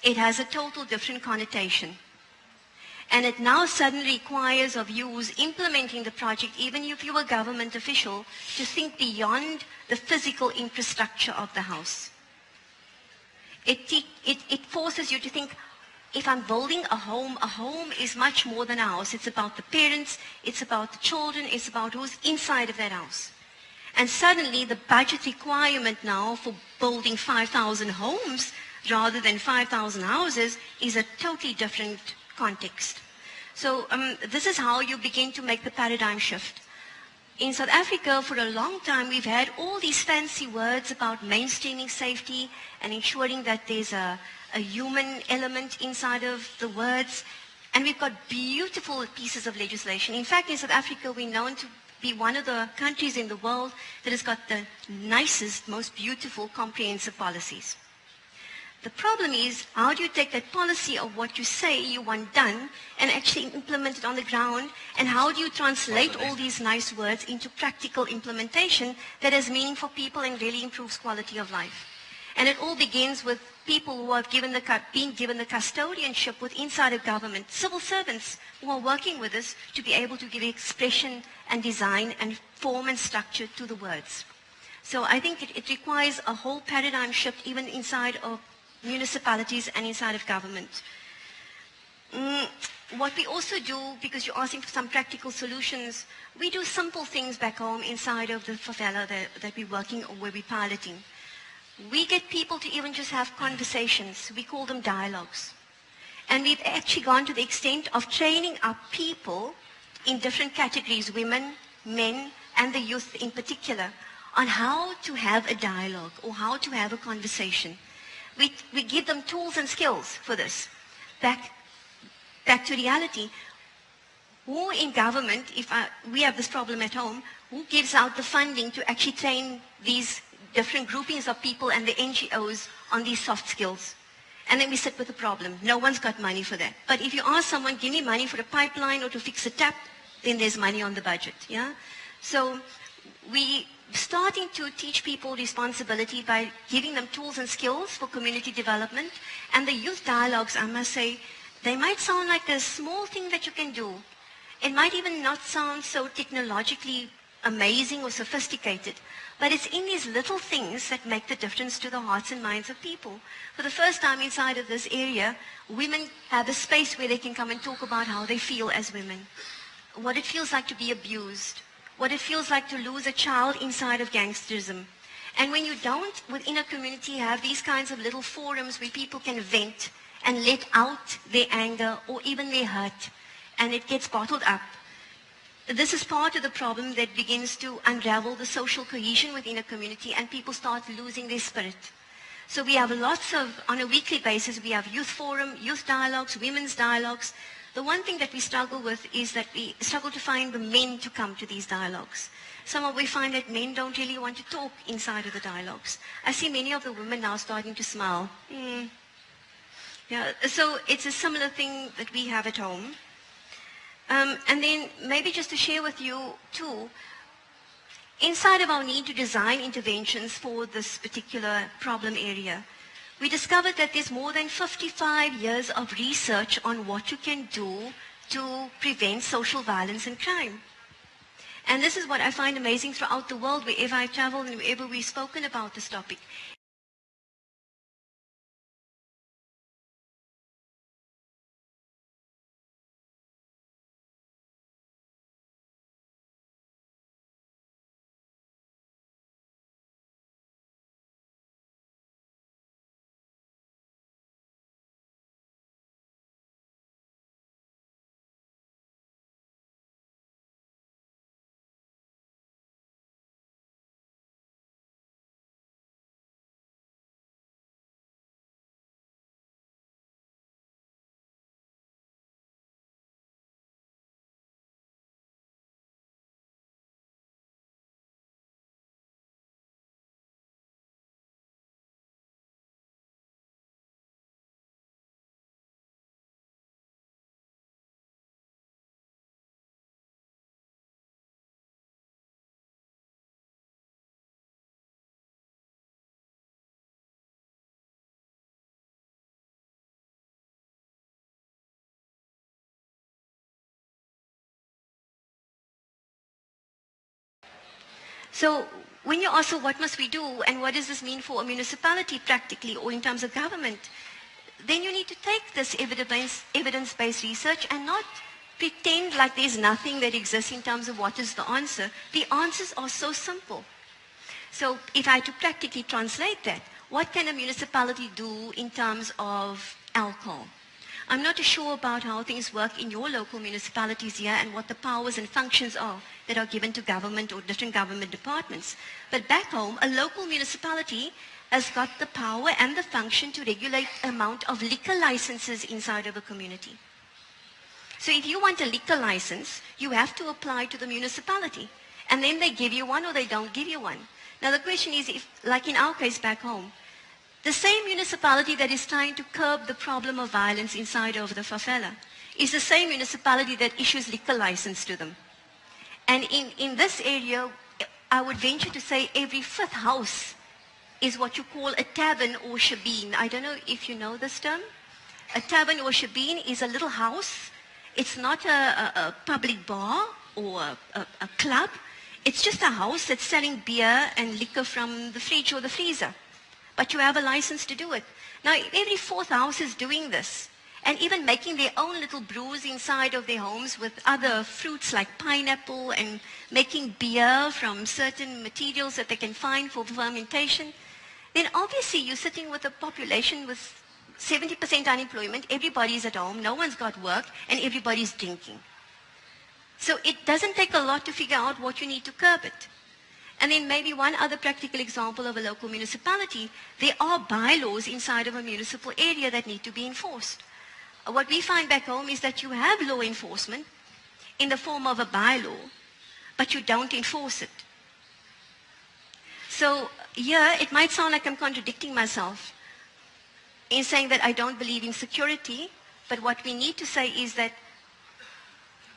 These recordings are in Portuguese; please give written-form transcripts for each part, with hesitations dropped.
it has a total different connotation. And it now suddenly requires of you who's implementing the project, even if you're a government official, to think beyond the physical infrastructure of the house. It forces you to think, if I'm building a home is much more than a house. It's about the parents, it's about the children, it's about who's inside of that house. And suddenly the budget requirement now for building 5,000 homes rather than 5,000 houses is a totally different context. So this is how you begin to make the paradigm shift. In South Africa, for a long time, we've had all these fancy words about mainstreaming safety and ensuring that there's a human element inside of the words. And we've got beautiful pieces of legislation. In fact, in South Africa, we're known to be one of the countries in the world that has got the nicest, most beautiful, comprehensive policies. The problem is, how do you take that policy of what you say you want done and actually implement it on the ground? And how do you translate all these nice words into practical implementation that has meaning for people and really improves quality of life? And it all begins with people who have been given the custodianship with inside of government, civil servants who are working with us to be able to give expression and design and form and structure to the words. So I think it requires a whole paradigm shift even inside of municipalities and inside of government. What we also do, because you're asking for some practical solutions, we do simple things back home inside of the favela that we're working or where we're piloting. We get people to even just have conversations. We call them dialogues. And we've actually gone to the extent of training our people in different categories, women, men, and the youth in particular, on how to have a dialogue or how to have a conversation. We give them tools and skills for this. Back to reality. Who in government, if we have this problem at home, who gives out the funding to actually train these different groupings of people and the NGOs on these soft skills? And then we sit with the problem. No one's got money for that. But if you ask someone, give me money for a pipeline or to fix a tap, then there's money on the budget. Yeah? So we starting to teach people responsibility by giving them tools and skills for community development. And the youth dialogues, I must say, they might sound like a small thing that you can do. It might even not sound so technologically amazing or sophisticated, but it's in these little things that make the difference to the hearts and minds of people. For the first time inside of this area, women have a space where they can come and talk about how they feel as women, what it feels like to be abused, what it feels like to lose a child inside of gangsterism. And when you don't, within a community, have these kinds of little forums where people can vent and let out their anger or even their hurt, and it gets bottled up, this is part of the problem that begins to unravel the social cohesion within a community, and people start losing their spirit. So we have lots of, on a weekly basis, we have youth forum, youth dialogues, women's dialogues. The one thing that we struggle with is that we struggle to find the men to come to these dialogues. Somehow we find that men don't really want to talk inside of the dialogues. I see many of the women now starting to smile. Yeah, so it's a similar thing that we have at home. And then maybe just to share with you too, inside of our need to design interventions for this particular problem area, we discovered that there's more than 55 years of research on what you can do to prevent social violence and crime. And this is what I find amazing throughout the world, wherever I travel and wherever we've spoken about this topic. So when you ask, well, what must we do and what does this mean for a municipality practically or in terms of government, then you need to take this evidence-based research and not pretend like there's nothing that exists in terms of what is the answer. The answers are so simple. So if I had to practically translate that, what can a municipality do in terms of alcohol? I'm not sure about how things work in your local municipalities here and what the powers and functions are that are given to government or different government departments. But back home, a local municipality has got the power and the function to regulate the amount of liquor licenses inside of a community. So if you want a liquor license, you have to apply to the municipality. And then they give you one or they don't give you one. Now the question is, if, like in our case back home, the same municipality that is trying to curb the problem of violence inside of the favela is the same municipality that issues liquor license to them. And in this area, I would venture to say every fifth house is what you call a tavern or shebeen. I don't know if you know this term. A tavern or shebeen is a little house. It's not a public bar or a club. It's just a house that's selling beer and liquor from the fridge or the freezer. But you have a license to do it. Now, every fourth house is doing this. And even making their own little brews inside of their homes with other fruits like pineapple and making beer from certain materials that they can find for fermentation. Then obviously you're sitting with a population with 70% unemployment, everybody's at home, no one's got work, and everybody's drinking. So it doesn't take a lot to figure out what you need to curb it. And then maybe one other practical example of a local municipality, there are bylaws inside of a municipal area that need to be enforced. What we find back home is that you have law enforcement in the form of a bylaw, but you don't enforce it. So here, it might sound like I'm contradicting myself in saying that I don't believe in security, but what we need to say is that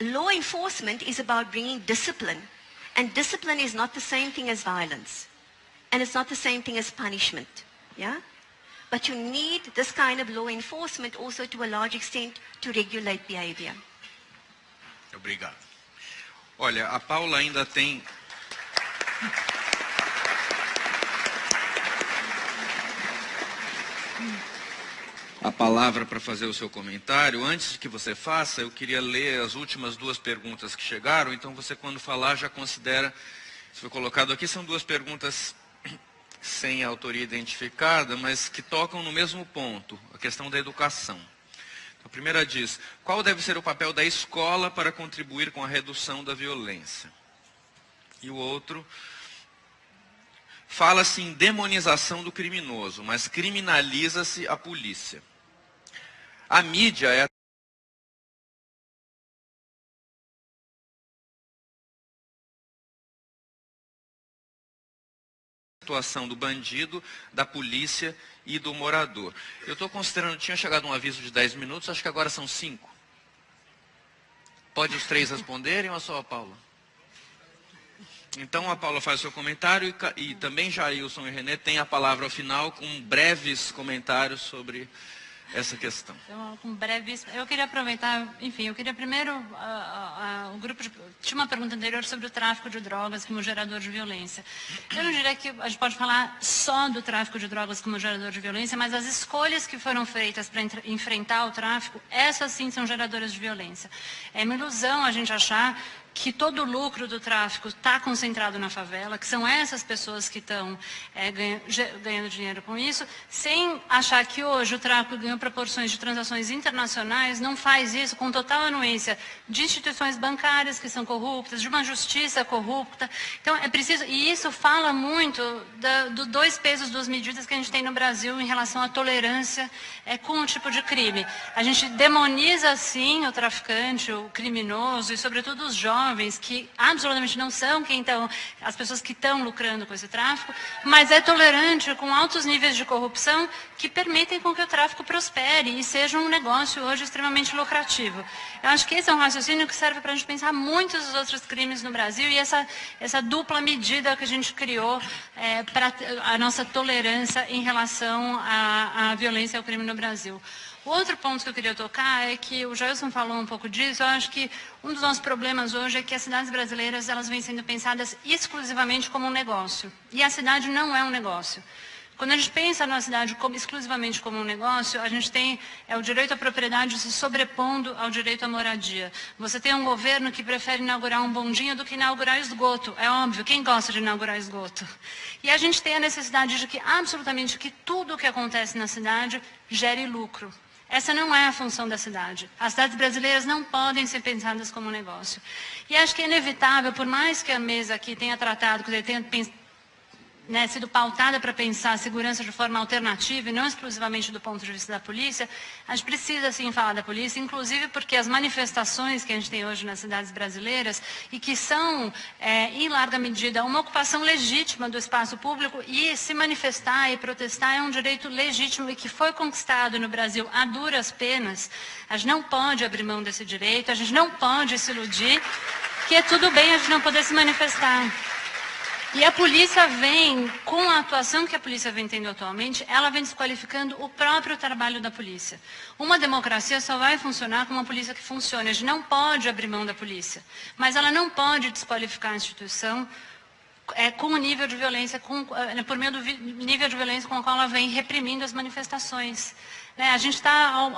law enforcement is about bringing discipline. And discipline is not the same thing as violence. And it's not the same thing as punishment. Yeah? But you need this kind of law enforcement also to a large extent to regulate behavior. Obrigado. Olha, a Paula ainda tem... a palavra para fazer o seu comentário. Antes que você faça, eu queria ler as últimas duas perguntas que chegaram, então você quando falar já considera, se foi colocado aqui, são duas perguntas sem autoria identificada, mas que tocam no mesmo ponto, a questão da educação. A primeira diz, qual deve ser o papel da escola para contribuir com a redução da violência? E o outro, fala-se em demonização do criminoso, mas criminaliza-se a polícia. A mídia é a situação do bandido, da polícia e do morador. Eu estou considerando, tinha chegado um aviso de 10 minutos, acho que agora são 5. Pode os três responderem ou só a Paula? Então a Paula faz o seu comentário e também Jailson e René têm a palavra ao final com breves comentários sobre essa questão. Então, com breves, eu queria aproveitar, enfim, eu queria primeiro, o grupo tinha uma pergunta anterior sobre o tráfico de drogas como gerador de violência. Eu não diria que a gente pode falar só do tráfico de drogas como gerador de violência, mas as escolhas que foram feitas para enfrentar o tráfico, essas sim são geradoras de violência. É uma ilusão a gente achar que todo o lucro do tráfico está concentrado na favela, que são essas pessoas que estão ganhando dinheiro com isso, sem achar que hoje o tráfico ganhou proporções de transações internacionais, não faz isso com total anuência de instituições bancárias que são corruptas, de uma justiça corrupta. Então é preciso, e isso fala muito do 2 pesos, 2 medidas que a gente tem no Brasil em relação à tolerância com o tipo de crime. A gente demoniza sim o traficante, o criminoso e sobretudo os jovens, que absolutamente não são as pessoas que estão lucrando com esse tráfico, mas é tolerante com altos níveis de corrupção que permitem com que o tráfico prospere e seja um negócio hoje extremamente lucrativo. Eu acho que esse é um raciocínio que serve para a gente pensar muitos dos outros crimes no Brasil e essa dupla medida que a gente criou para a nossa tolerância em relação à violência e ao crime no Brasil. O outro ponto que eu queria tocar é que o Jailson falou um pouco disso. Eu acho que um dos nossos problemas hoje é que as cidades brasileiras elas vêm sendo pensadas exclusivamente como um negócio. E a cidade não é um negócio. Quando a gente pensa na cidade exclusivamente como um negócio, a gente tem o direito à propriedade se sobrepondo ao direito à moradia. Você tem um governo que prefere inaugurar um bondinho do que inaugurar esgoto. É óbvio, quem gosta de inaugurar esgoto? E a gente tem a necessidade de que absolutamente que tudo o que acontece na cidade gere lucro. Essa não é a função da cidade. As cidades brasileiras não podem ser pensadas como um negócio. E acho que é inevitável, por mais que a mesa aqui tenha tratado, que tenha sido pautada para pensar a segurança de forma alternativa e não exclusivamente do ponto de vista da polícia, a gente precisa sim falar da polícia, inclusive porque as manifestações que a gente tem hoje nas cidades brasileiras e que são, em larga medida, uma ocupação legítima do espaço público e se manifestar e protestar é um direito legítimo e que foi conquistado no Brasil a duras penas. A gente não pode abrir mão desse direito, a gente não pode se iludir que é tudo bem a gente não poder se manifestar. E a polícia vem, com a atuação que a polícia vem tendo atualmente, ela vem desqualificando o próprio trabalho da polícia. Uma democracia só vai funcionar com uma polícia que funcione. A gente não pode abrir mão da polícia, mas ela não pode desqualificar a instituição com o nível de violência, por meio do nível de violência com o qual ela vem reprimindo as manifestações. A gente está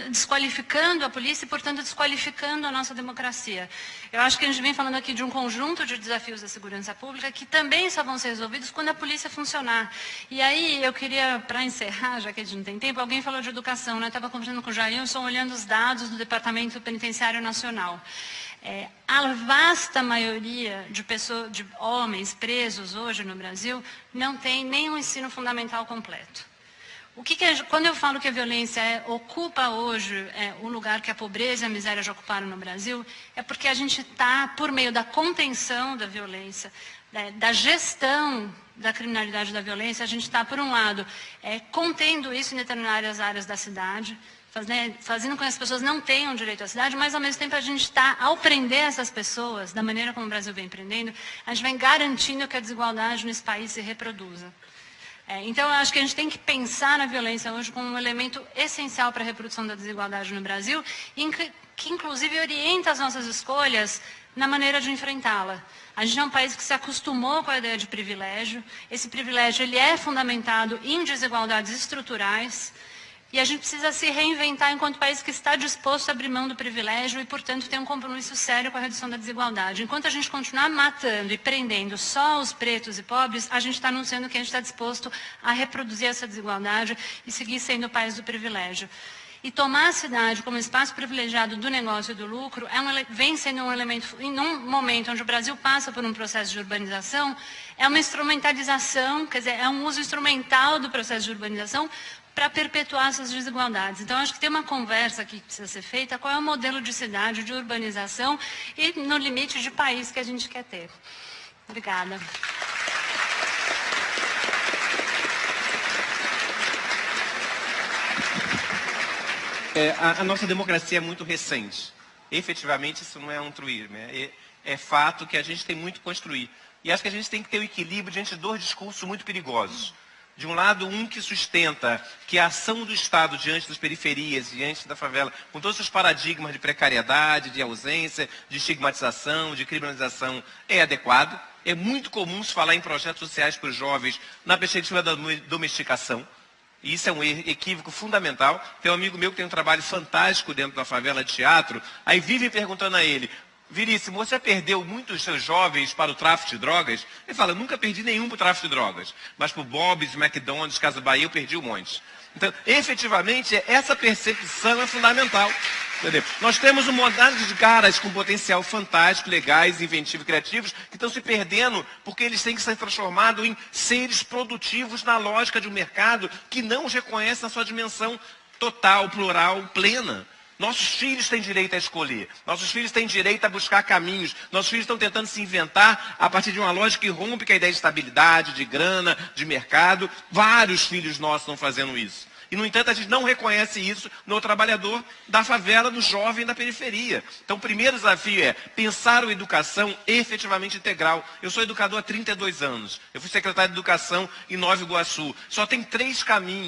desqualificando a polícia e, portanto, desqualificando a nossa democracia. Eu acho que a gente vem falando aqui de um conjunto de desafios da segurança pública que também só vão ser resolvidos quando a polícia funcionar. E aí eu queria, para encerrar, já que a gente não tem tempo, alguém falou de educação, né? Estava conversando com o Jailson, olhando os dados do Departamento Penitenciário Nacional. A vasta maioria de homens presos hoje no Brasil não tem nem um ensino fundamental completo. Quando eu falo que a violência ocupa hoje o lugar que a pobreza e a miséria já ocuparam no Brasil, é porque a gente está, por meio da contenção da violência, da gestão da criminalidade e da violência, a gente está, por um lado, contendo isso em determinadas áreas da cidade, fazendo com que as pessoas não tenham direito à cidade, mas, ao mesmo tempo, a gente está, ao prender essas pessoas, da maneira como o Brasil vem prendendo, a gente vem garantindo que a desigualdade nesse país se reproduza. Então, eu acho que a gente tem que pensar na violência hoje como um elemento essencial para a reprodução da desigualdade no Brasil, que inclusive orienta as nossas escolhas na maneira de enfrentá-la. A gente é um país que se acostumou com a ideia de privilégio. Esse privilégio ele é fundamentado em desigualdades estruturais. E a gente precisa se reinventar enquanto país que está disposto a abrir mão do privilégio e, portanto, tem um compromisso sério com a redução da desigualdade. Enquanto a gente continuar matando e prendendo só os pretos e pobres, a gente está anunciando que a gente está disposto a reproduzir essa desigualdade e seguir sendo o país do privilégio. E tomar a cidade como espaço privilegiado do negócio e do lucro vem sendo um elemento, em um momento onde o Brasil passa por um processo de urbanização, é uma instrumentalização, quer dizer, é um uso instrumental do processo de urbanização para perpetuar essas desigualdades. Então, acho que tem uma conversa aqui que precisa ser feita, qual é o modelo de cidade, de urbanização e, no limite, de país que a gente quer ter. Obrigada. A nossa democracia é muito recente. Efetivamente, isso não é um truísmo. É fato que a gente tem muito a construir. E acho que a gente tem que ter o equilíbrio diante de dois discursos muito perigosos. De um lado, um que sustenta que a ação do Estado diante das periferias, diante da favela, com todos os paradigmas de precariedade, de ausência, de estigmatização, de criminalização, é adequado. É muito comum se falar em projetos sociais para os jovens na perspectiva da domesticação. E isso é um equívoco fundamental. Tem um amigo meu que tem um trabalho fantástico dentro da favela de teatro, aí vive perguntando a ele: Viríssimo, você perdeu muitos seus jovens para o tráfico de drogas? Ele fala: nunca perdi nenhum para o tráfico de drogas, mas para o Bob's, McDonald's, Casa Bahia eu perdi um monte. Então, efetivamente, essa percepção é fundamental. Entendeu? Nós temos um monte de caras com potencial fantástico, legais, inventivos, criativos, que estão se perdendo porque eles têm que ser transformados em seres produtivos na lógica de um mercado que não os reconhece na sua dimensão total, plural, plena. Nossos filhos têm direito a escolher. Nossos filhos têm direito a buscar caminhos. Nossos filhos estão tentando se inventar a partir de uma lógica que rompe com a ideia de estabilidade, de grana, de mercado. Vários filhos nossos estão fazendo isso. E, no entanto, a gente não reconhece isso no trabalhador da favela, no jovem da periferia. Então, o primeiro desafio é pensar a educação efetivamente integral. Eu sou educador há 32 anos. Eu fui secretário de Educação em Nova Iguaçu. Só tem 3 caminhos